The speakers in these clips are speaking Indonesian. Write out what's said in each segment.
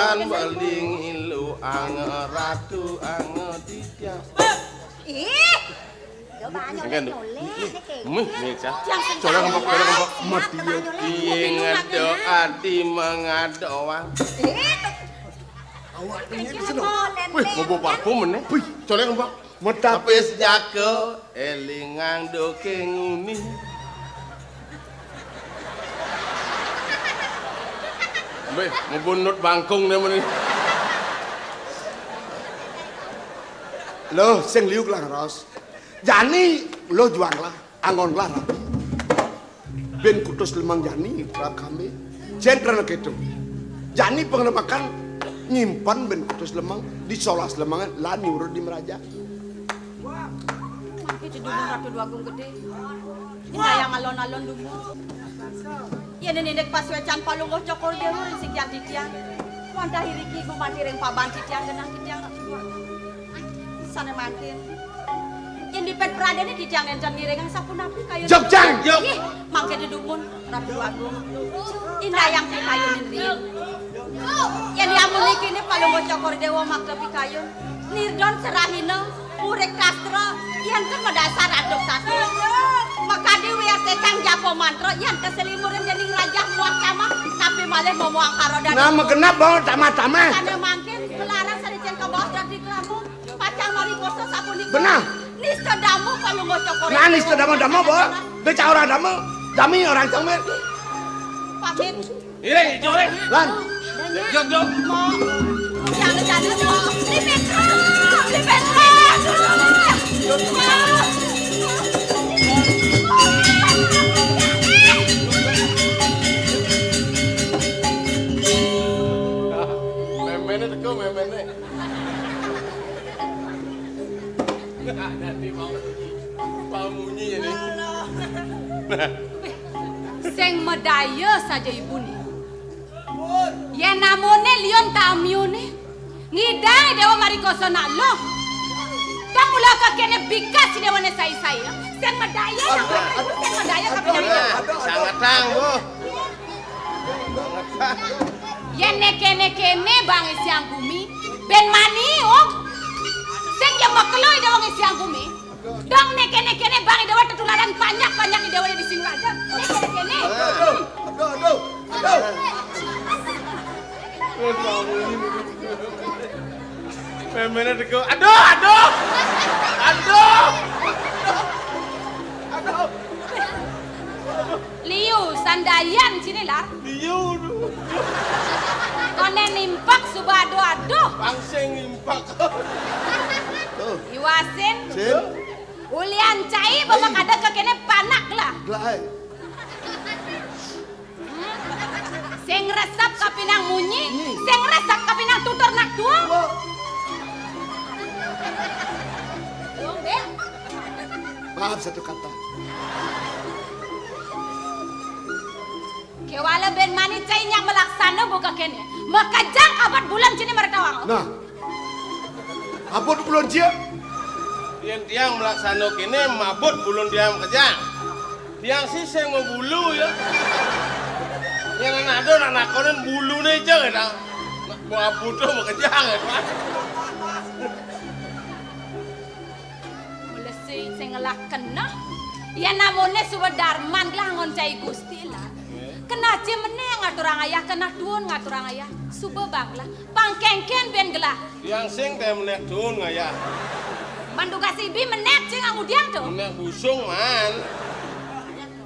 Bulan beling ilu ratu tiang. Ih. Yo banyak nyolek Coba kembok. Mati yo. Ingat doa di mengadoa. Awak ini sedang. Wih, mau parfum meneh. Wih, coba kembok. Metapis jago elingang doke nguni. Wih, mau bunut bangkung nih meneh. Lo sing liuk lah Ros. Jani lo juang lah, angon lah rapi. Ben kutus lemang Jani rap kami. Jenderal gitu. Jani pengenemakan nyimpan ben kutus lemang di solas lemangan lani urut di Meraja. Iki dulu ratu dua gung gede. Ini yang alon-alon dulu. Ya nenek pas wecan palung go cokor dia urang sing jadi tiang. Wanda hiriki go mati ring paban tiang genang tiang ratu dua. Sana makin. Yang di pet pradane di tiang encan ngirengang sapunapi kayu. Jogjang. Ih, mangke didumun ratu dua gung. Indah yang pikayun rin. Yang diamun ini palung go cokor dewa makta pikayun. Nirdon serahina. Urek kastra, yang kan mendasar aduk satu. Maka di wiar secang japo mantra, yang keselimuran jadi raja muak sama, tapi malah mau muang karo dan. Nama kenapa bawa tama-tama? Karena makin pelarang saricen ke bawah dari kelamu, pacang mari koso sapuni. Benar. Nista damu kalau mau cokor. Nah nista damu bawa, beca orang damu, dami orang congmer. Pamit. Ireng, coreng. Lan. Jog. Mau. Jangan mau. Di Petra. Memene teko memene. Nanti mau pamunyi ini. Seng medaya saja ibu ni. Ya namone lion tamyune. Ngidang dewa marikoso nak lo. Kamu lah kakeknya bikas si dewa saya. Seng medaya seng medaya Sangat tang, Bu. Ya neke-nekene bang isiang bumi. Ben mani oh. Seng yang makelo dewa isiang bumi. Dong neke-nekene bang dewa tetularan banyak dewa di sini aja. Neke-nekene. Memene teko. Aduh. Liu sandayan sini lah. Liu. Kone nimpak subado aduh. Pangseng impak. Iwasin. Sin. Ulian cai bapak ada kekene panak lah. Gelai. Sing resap kapinang munyi, sing resap kapinang tutur nak tuang. Tuang deh. Maaf satu kata. Kewala ben mani cai yang melaksana buka kene. Makajang abad bulan sini meretawang. Nah. Apa belum dia? Tiang melaksana kene mabut bulun diam kejang. Tiang sih saya mau bulu ya. Yang anak konen bulu nih aja kan. Buah butuh mau kejang ya Pak. Mulai sing ngelak kena. Ya namanya suwe darman lah ngoncai gusti lah. Kena cemene ngaturang ayah, kena tuun ngaturang ayah. Suwe bang lah. Pangkengken ben gelah. Tiang sing teh menek tuun ngaya. Manduga sibi menek cing angudiang tuh. Menek busung man.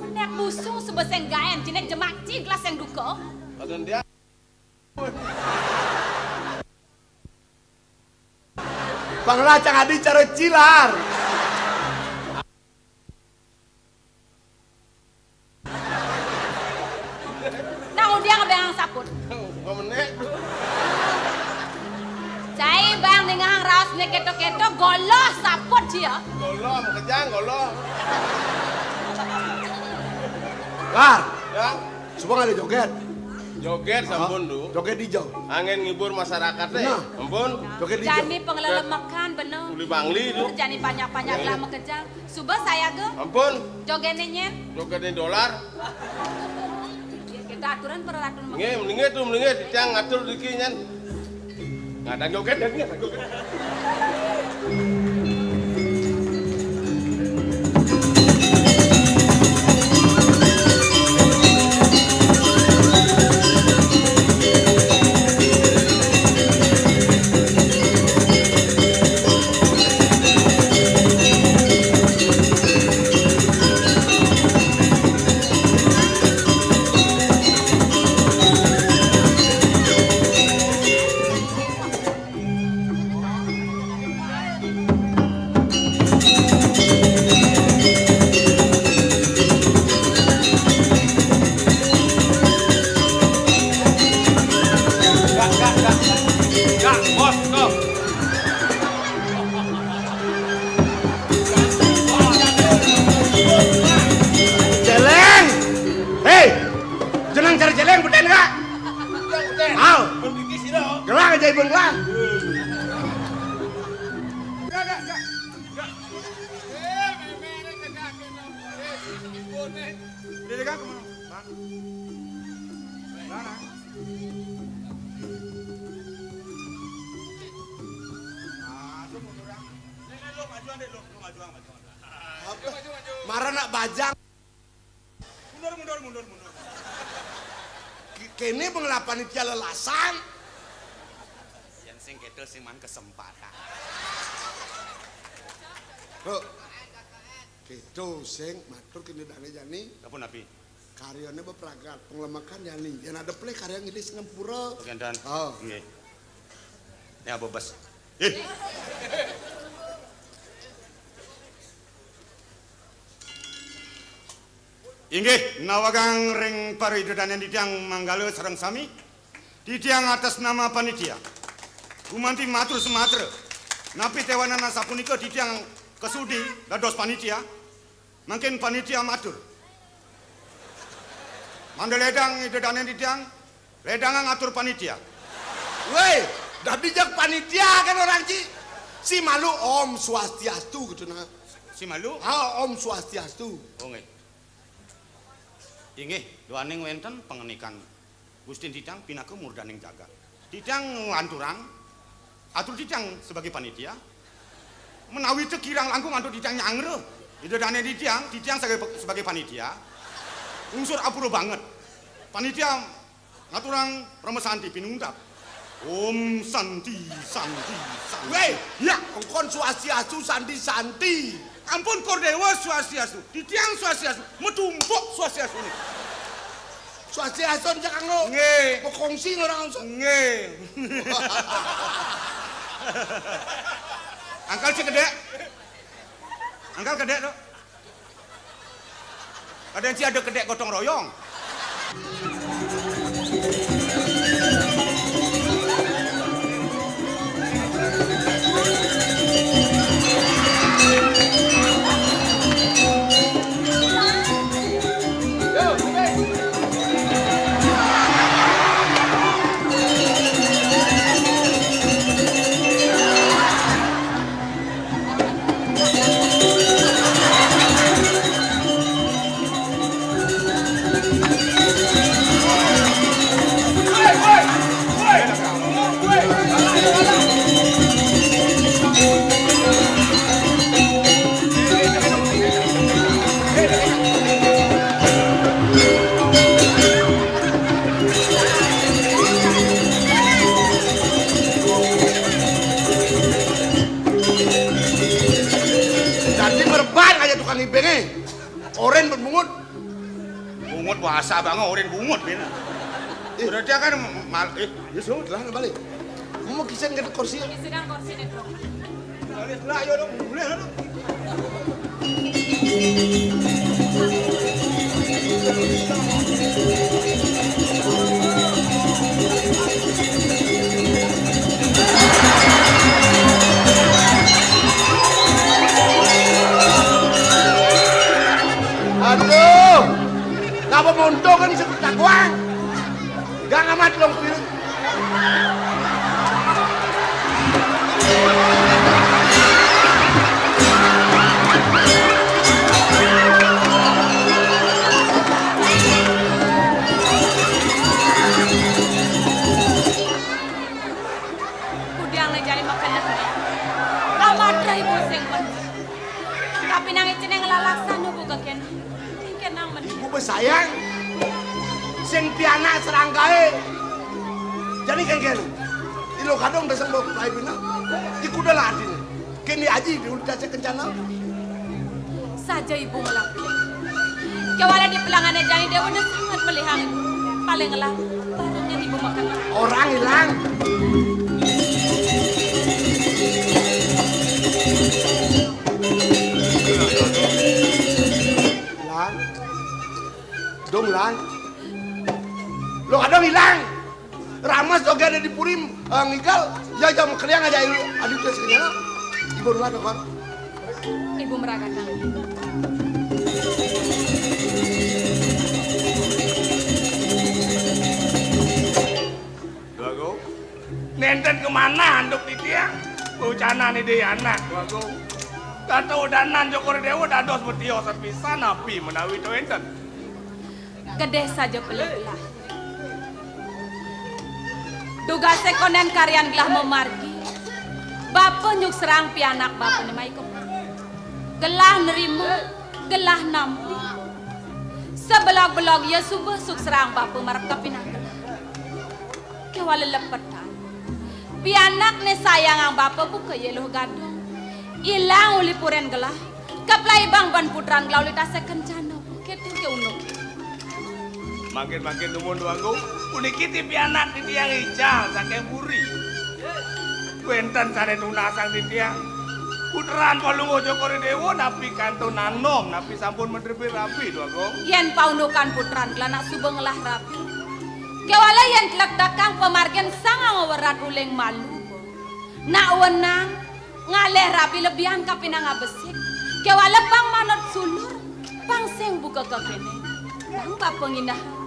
Menek busung sebeseng gaen, cinek jemak ciglas yang duko. Kadang dia. Panglacang adi cara cilar. Nah udiang ngebeang saput. Bukan menek. Cai bang dengan raos nek keto-keto goloh saput cia. Goloh mau kejang goloh. Lar. Ya. Semua ada joget. Joget sampun du. Joget hijau. Angin ngibur masyarakat teh. Nah. Ampun. Joget hijau. Jani pengelelemekan bener. Uli bangli du. Jani banyak-banyak lah mekejang. Suba saya ge Ampun. jogetnya nyen. Jogetnya dolar. Kita aturan peraturan. Nge, mendingan tuh, tiang ngatur diki nyan. Ngadang joget dan dia joget. Marah nak bajang. Mundur. Kene pengelapan itu lelasan. Yang sing kedel sing man kesempatan. Oh. Gitu sing matur kene dane jani. Apa nabi? Karyane bepragat penglemakan jani. Yen ada play karya ngilis ngempura. Gandan. Oh. Nggih. Ya bebas. Inggih, nawagang ring paridodanan ditiang manggala sareng sami. Ditiang atas nama panitia. Gumanti matur sematra. Napi tewanana sapunika ditiang kesudi dados panitia. Mungkin panitia matur. Mandeledang idodanan ditiang, ledangan ngatur panitia. Woi, dah bijak panitia kan orang Ci. Si malu Om Swastiastu gitu nah. Si malu? Ah, Om Swastiastu. Oh nggih. Inggih, doaning wenten pengenikan Gusti Didang pinaku murdaning jagat. Didang lanturang atur Didang sebagai panitia. Menawi teu kirang langkung atur Didang nyangre. Idodane Didang sebagai panitia. Unsur apuro banget. Panitia ngaturang Ramesanti pinungkap. Om Santi. Weh, ya, engkon Swastiastu Santi. Ampun Kordewa Swastiastu, ditiang Swastiastu, metumpuk Swastiastu ini. Swastiastu jangan lo. Nggih. Pekongsi orang langsung. Nggih. Angkal si kedek. Angkal kedek tuh. Kadang si ada kedek gotong royong. Oren berbungut. Bungut bahasa banget oren bungut bina. Berarti kan ya sudah lah balik. Kamu mau kisen ke kursi? Kisinan kursi nih, Bro. Lah ayo dong, boleh dong. Aduh, ngapa mondok kan disebut takwang? Gak ngamat dong pilih. kapinang ceneng lalaksana buka kene. Kenang men. Ibu besayang. Sing piana serangkae. Jadi kan ilo kadang besang bawa pelai bina. Iku udah ladin. Kini aji diudah kencana. Saja ibu ngelapi. Kewala di pelangannya Jani Dewa udah sangat melihang ibu. Paling ngelap. Barangnya ibu makan. Orang hilang. Lang. Dong lang. Lo kadang hilang. Ramas juga ada di Purim ngigal. Ya jam kalian aja aduh tes kena. Ibu lah kan. Ibu meragakan. Bago. Nenten kemana handuk di tiang? Ucana nih deh anak, bago. Kata udanan Joko Dewa dados betio serpisan api menawi itu enten. Gede saja belah-belah. Duga sekonen karyan gelah memargi. Bapa nyuk serang pianak bapa nemai kok. Gelah nerima, gelah nampu. Sebelok-belok ya subuh suk serang bapa marap kapinang. Kewala lepetan. Pianak ne sayang ang bapa buka yeloh gadong. Ilang uli puren gelah. Kaplai bang ban putran gelah uli tase kencana. Ketu ke unuk. Makin tumun doangku. Unikiti pianak di tiang hijau saking puri. Wenten sare tunasang di tiang. Puteran palungo Joko Dewa napi kanto nanom napi sampun mendrepi rapi doangku. Yen paunukan putran kelana subeng lah rapi. Kewala yen telak dakang pemargen sangang werat uleng malu. Nak wenang ngaleh rapi lebihan kapinang abesik. Kewala pang manot sulur pang seng buka kekene. Nang papengindah.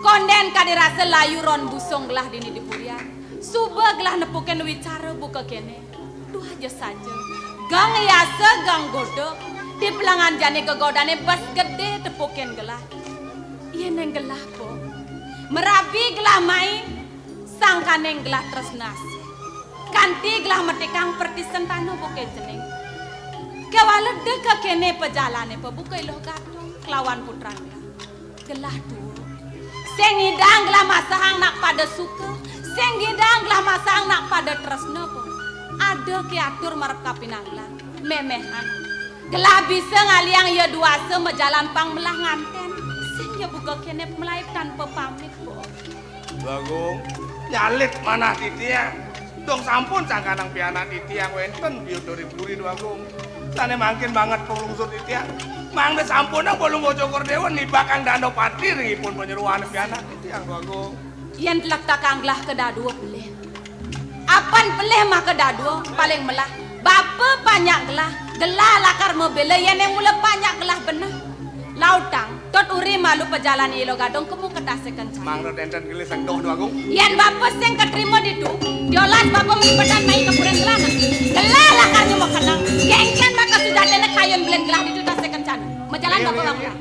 Konden kadirasa layu ron busong gelah dini di purian. Suba gelah nepuken wicara buka kene. Duh aja saja. Gang yasa gang godok. Di pelangan jane kegodane bas gede tepuken gelah. Iya neng gelah po. Merabi gelah main. Sangka neng gelah tresnasi. Kanti gelah metikang pertisen tano buka jeneng. Kewala deka kene pejalane po buka iloh gadong. Kelawan putra gelah dua. Sengidang gelah masahang nak pada suka, sengidang gelah masahang nak pada tresno po. Ada kiatur marep kapinanglan, memehan. Gelah bisa ngaliang ya duasa mejalan pang melah nganten, sing ya buka kene melaip tanpa pamit po. Bagung, nyalit mana di tiang. Dong sampun sangkanang pianak di tiang wenten biodori puri bagung. Tane makin banget pelungsur di tiang. Mangde sampun nang Polongo Joko Dewa nibakang Dano Pati ringipun penyeruan pianak di tiang bagung. Yen telak takang gelah kedadua peleh. Apan peleh mah kedadua paling melah. Bapa banyak gelah lakar mebele yen yang mula banyak gelah benar. Lautang, tot uri malu pejalan ilo gadong kemu ketase kencang. Mangde enten gelis sang doh bagung. Yen bapa sing keterima ditu, diolas bapa mipedan mai kepuren gelana. Gelah lakarnya mau kenang. Gengken maka sudah dene kayon belen gelah ditu tase kencang. Majalan bapa bangsa.